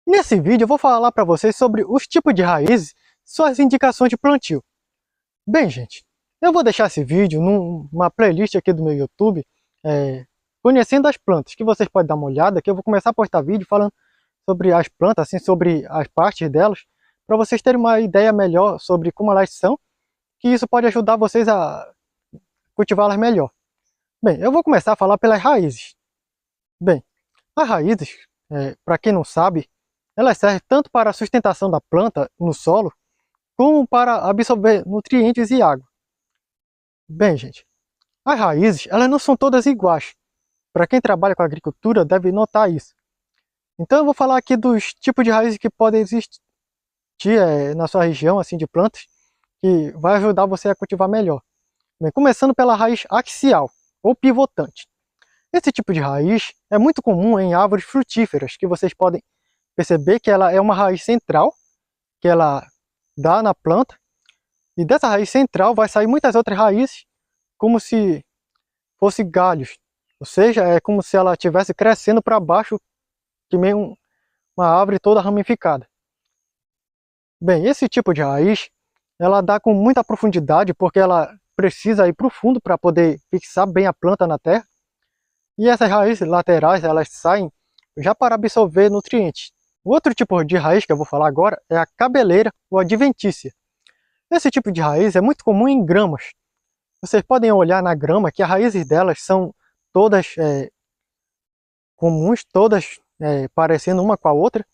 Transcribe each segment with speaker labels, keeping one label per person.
Speaker 1: Nesse vídeo eu vou falar para vocês sobre os tipos de raízes, suas indicações de plantio. Bem, gente, eu vou deixar esse vídeo numa playlist aqui do meu YouTube, conhecendo as plantas, que vocês podem dar uma olhada, que eu vou começar a postar vídeo falando sobre as plantas, assim, sobre as partes delas, para vocês terem uma ideia melhor sobre como elas são, que isso pode ajudar vocês a cultivá-las melhor. Bem, eu vou começar a falar pelas raízes. Bem, as raízes, para quem não sabe, elas servem tanto para a sustentação da planta no solo, como para absorver nutrientes e água. Bem, gente, as raízes, elas não são todas iguais. Para quem trabalha com agricultura, deve notar isso. Então eu vou falar aqui dos tipos de raízes que podem existir na sua região, assim, de plantas, que vai ajudar você a cultivar melhor. Bem, começando pela raiz axial, ou pivotante. Esse tipo de raiz é muito comum em árvores frutíferas, que vocês podem perceber que ela é uma raiz central, que ela dá na planta, e dessa raiz central vai sair muitas outras raízes, como se fossem galhos, ou seja, é como se ela estivesse crescendo para baixo, que nem uma árvore toda ramificada. Bem, esse tipo de raiz, ela dá com muita profundidade, porque ela precisa ir para o fundo para poder fixar bem a planta na terra, e essas raízes laterais, elas saem já para absorver nutrientes. O outro tipo de raiz que eu vou falar agora é a cabeleira ou adventícia. Esse tipo de raiz é muito comum em gramas. Vocês podem olhar na grama que as raízes delas são todas comuns, todas parecendo uma com a outra.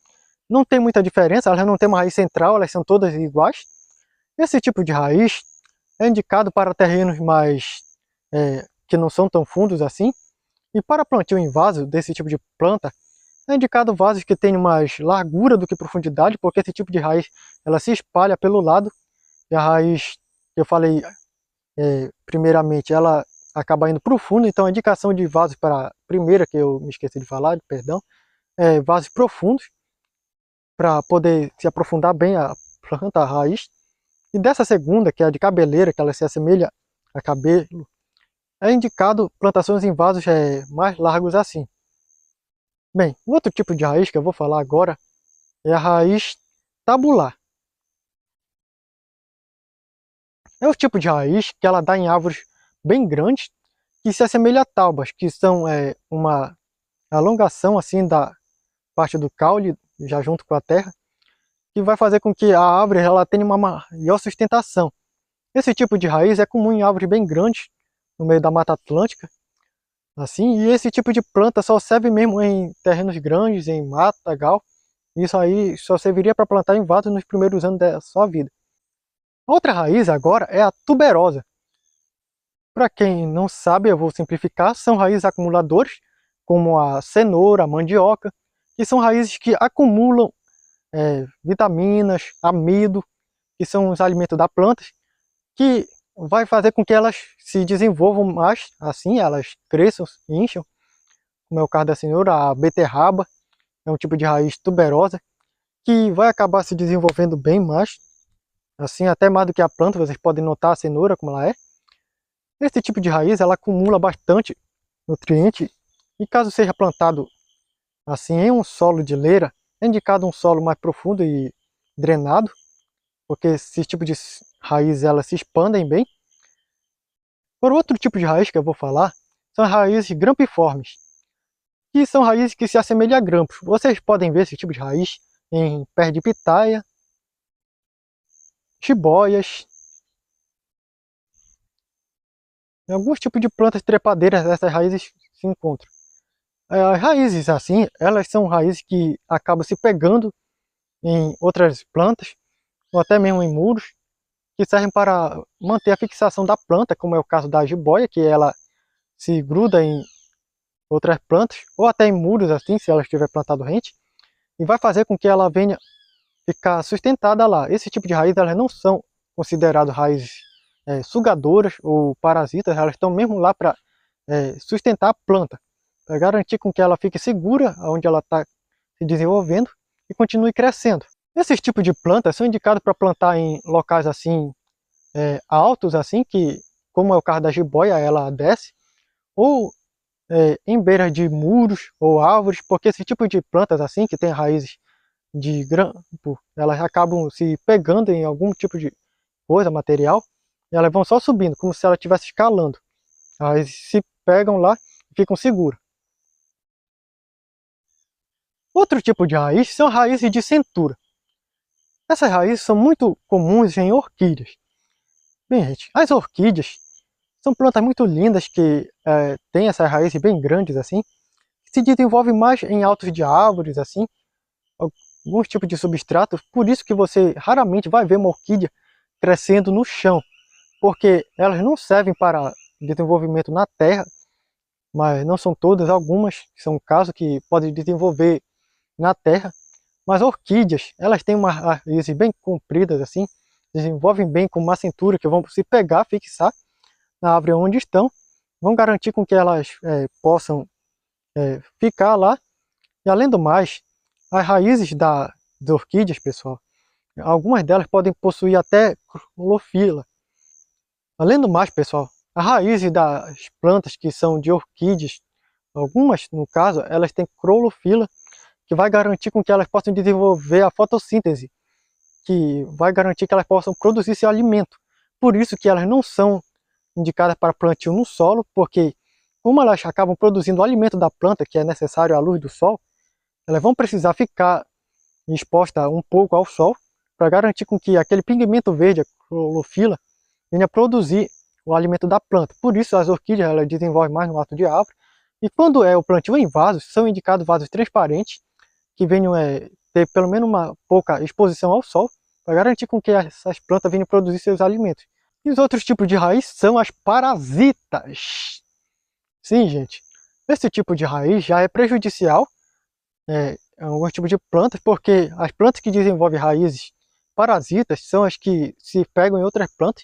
Speaker 1: Não tem muita diferença, elas não têm uma raiz central, elas são todas iguais. Esse tipo de raiz é indicado para terrenos mais que não são tão fundos assim. E para plantio em vaso desse tipo de planta, é indicado vasos que tenham mais largura do que profundidade, porque esse tipo de raiz ela se espalha pelo lado, e a raiz que eu falei primeiramente, ela acaba indo para o fundo, então a indicação de vasos para a primeira, que eu me esqueci de falar, perdão, é vasos profundos, para poder se aprofundar bem a planta, a raiz. E dessa segunda, que é a de cabeleira, que ela se assemelha a cabelo, é indicado plantações em vasos mais largos assim. Bem, o outro tipo de raiz que eu vou falar agora é a raiz tabular. É o tipo de raiz que ela dá em árvores bem grandes, que se assemelha a taubas, que são uma alongação assim da parte do caule, já junto com a terra, que vai fazer com que a árvore ela tenha uma maior sustentação. Esse tipo de raiz é comum em árvores bem grandes, no meio da Mata Atlântica, assim, e esse tipo de planta só serve mesmo em terrenos grandes, em matagal. Isso aí só serviria para plantar em vasos nos primeiros anos da sua vida. Outra raiz agora é a tuberosa. Para quem não sabe, eu vou simplificar, são raízes acumuladoras, como a cenoura, a mandioca, que são raízes que acumulam vitaminas, amido, que são os alimentos da planta, que vai fazer com que elas se desenvolvam mais, assim, elas cresçam, incham, como é o caso da cenoura, a beterraba, é um tipo de raiz tuberosa, que vai acabar se desenvolvendo bem mais, assim, até mais do que a planta, vocês podem notar a cenoura como ela é. Esse tipo de raiz, ela acumula bastante nutriente, e caso seja plantado assim em um solo de leira, é indicado um solo mais profundo e drenado, porque esse tipo de raiz elas se expandem bem. Por outro tipo de raiz que eu vou falar, são as raízes grampiformes, que são raízes que se assemelham a grampos. Vocês podem ver esse tipo de raiz em pé de pitaia, jiboias, em alguns tipos de plantas trepadeiras essas raízes se encontram. As raízes assim, elas são raízes que acabam se pegando em outras plantas, ou até mesmo em muros, que servem para manter a fixação da planta, como é o caso da jiboia, que ela se gruda em outras plantas, ou até em muros assim, se ela estiver plantada rente, e vai fazer com que ela venha ficar sustentada lá. Esse tipo de raiz, elas não são consideradas raízes sugadoras ou parasitas, elas estão mesmo lá para sustentar a planta, para garantir com que ela fique segura onde ela está se desenvolvendo e continue crescendo. Esses tipos de plantas são indicados para plantar em locais assim altos, assim, que, como é o caso da jiboia, ela desce, ou em beiras de muros ou árvores, porque esse tipo de plantas assim, que tem raízes de grampo, elas acabam se pegando em algum tipo de coisa, material, e elas vão só subindo, como se ela estivesse escalando. Elas se pegam lá e ficam seguras. Outro tipo de raiz são raízes de centura. Essas raízes são muito comuns em orquídeas. Bem, gente, as orquídeas são plantas muito lindas que têm essas raízes bem grandes assim, que se desenvolvem mais em altos de árvores assim, alguns tipos de substratos. Por isso que você raramente vai ver uma orquídea crescendo no chão, porque elas não servem para desenvolvimento na terra, mas não são todas, algumas são casos que podem desenvolver na terra. Mas orquídeas, elas têm uma raízes bem compridas assim, desenvolvem bem com uma cintura que vão se pegar, fixar na árvore onde estão, vão garantir com que elas possam ficar lá. E além do mais, as raízes das orquídeas, pessoal, algumas delas podem possuir até clorofila. Além do mais, pessoal, as raízes das plantas que são de orquídeas, algumas no caso, elas têm clorofila, que vai garantir com que elas possam desenvolver a fotossíntese, que vai garantir que elas possam produzir seu alimento. Por isso que elas não são indicadas para plantio no solo, porque como elas acabam produzindo o alimento da planta, que é necessário à luz do sol, elas vão precisar ficar expostas um pouco ao sol, para garantir com que aquele pigmento verde, a clorofila, venha produzir o alimento da planta. Por isso as orquídeas elas desenvolvem mais no alto de árvore. E quando é o plantio em vasos, são indicados vasos transparentes, que venham ter pelo menos uma pouca exposição ao sol, para garantir com que essas plantas venham produzir seus alimentos. E os outros tipos de raiz são as parasitas. Sim, gente, esse tipo de raiz já é prejudicial a alguns tipos de plantas, porque as plantas que desenvolvem raízes parasitas são as que se pegam em outras plantas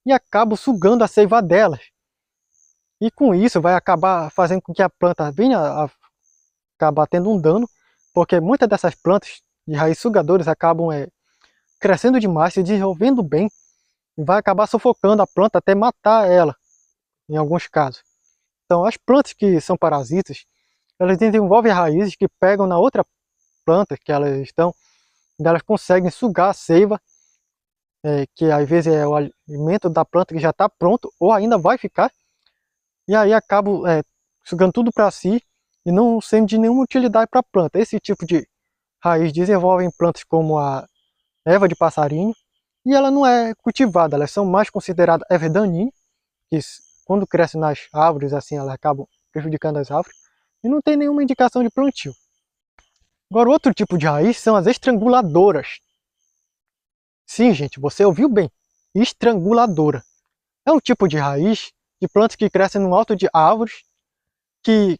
Speaker 1: e acabam sugando a seiva delas. E com isso vai acabar fazendo com que a planta venha a acabar tendo um dano, porque muitas dessas plantas de raízes sugadoras acabam crescendo demais, se desenvolvendo bem, e vai acabar sufocando a planta até matar ela, em alguns casos. Então as plantas que são parasitas, elas desenvolvem raízes que pegam na outra planta que elas estão, e elas conseguem sugar a seiva, que às vezes é o alimento da planta que já está pronto, ou ainda vai ficar, e aí acabam sugando tudo para si, e não sendo de nenhuma utilidade para a planta. Esse tipo de raiz desenvolve em plantas como a erva de passarinho, e ela não é cultivada, elas são mais consideradas ervas daninhas, que quando crescem nas árvores assim elas acabam prejudicando as árvores, e não tem nenhuma indicação de plantio. Agora outro tipo de raiz são as estranguladoras. Sim, gente, você ouviu bem, estranguladora. É um tipo de raiz de plantas que crescem no alto de árvores, que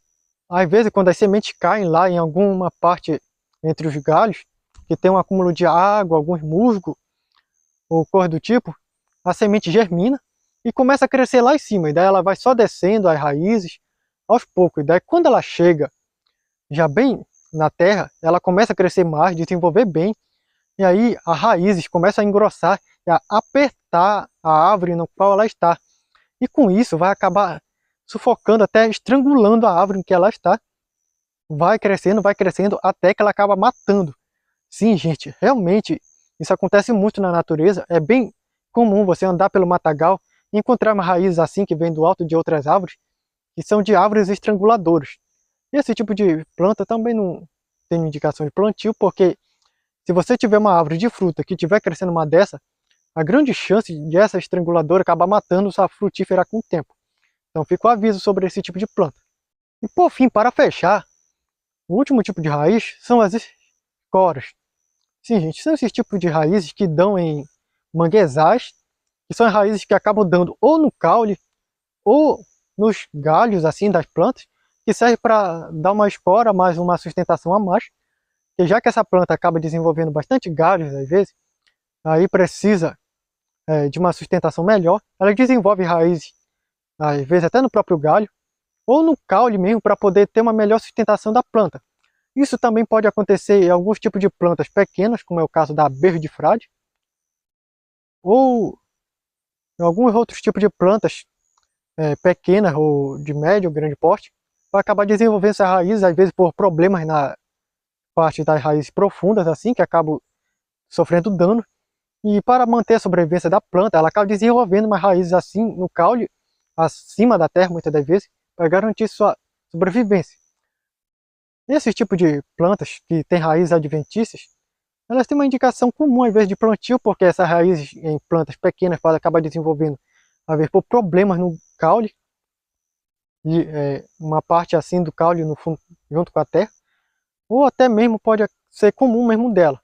Speaker 1: às vezes quando as sementes caem lá em alguma parte entre os galhos, que tem um acúmulo de água, alguns musgos ou coisa do tipo, a semente germina e começa a crescer lá em cima, e daí ela vai só descendo as raízes aos poucos, e daí quando ela chega já bem na terra, ela começa a crescer mais, desenvolver bem, e aí as raízes começam a engrossar e a apertar a árvore no qual ela está, e com isso vai acabar sufocando, até estrangulando a árvore em que ela está, vai crescendo até que ela acaba matando. Sim, gente, realmente isso acontece muito na natureza, é bem comum você andar pelo matagal e encontrar uma raiz assim que vem do alto de outras árvores, que são de árvores estranguladoras. E esse tipo de planta também não tem indicação de plantio, porque se você tiver uma árvore de fruta que estiver crescendo uma dessa, a grande chance de essa estranguladora acabar matando sua frutífera com o tempo. Então fica o aviso sobre esse tipo de planta. E por fim, para fechar, o último tipo de raiz são as escoras. Sim, gente, são esses tipos de raízes que dão em manguezais, que são raízes que acabam dando ou no caule, ou nos galhos assim das plantas, que serve para dar uma espora, mais uma sustentação a mais, que já que essa planta acaba desenvolvendo bastante galhos às vezes, aí precisa de uma sustentação melhor, ela desenvolve raízes, às vezes até no próprio galho, ou no caule mesmo, para poder ter uma melhor sustentação da planta. Isso também pode acontecer em alguns tipos de plantas pequenas, como é o caso da berro-de-frade, ou em alguns outros tipos de plantas pequenas ou de médio ou grande porte, vai acabar desenvolvendo essas raízes, às vezes por problemas parte das raízes profundas, assim, que acabam sofrendo dano. E para manter a sobrevivência da planta, ela acaba desenvolvendo umas raízes assim no caule, acima da terra, muitas das vezes, para garantir sua sobrevivência. Esse tipo de plantas que têm raízes adventícias, elas têm uma indicação comum às vezes de plantio, porque essas raízes em plantas pequenas podem acabar desenvolvendo, às vezes, por problemas no caule, e uma parte assim do caule no fundo, junto com a terra, ou até mesmo pode ser comum mesmo dela.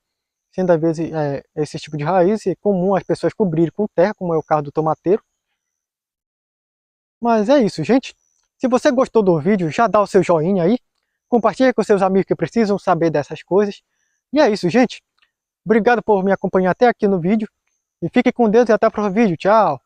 Speaker 1: Sendo às vezes esse tipo de raiz é comum as pessoas cobrirem com terra, como é o caso do tomateiro. Mas é isso, gente. Se você gostou do vídeo, já dá o seu joinha aí, compartilha com seus amigos que precisam saber dessas coisas. E é isso, gente. Obrigado por me acompanhar até aqui no vídeo. E fique com Deus e até o próximo vídeo. Tchau!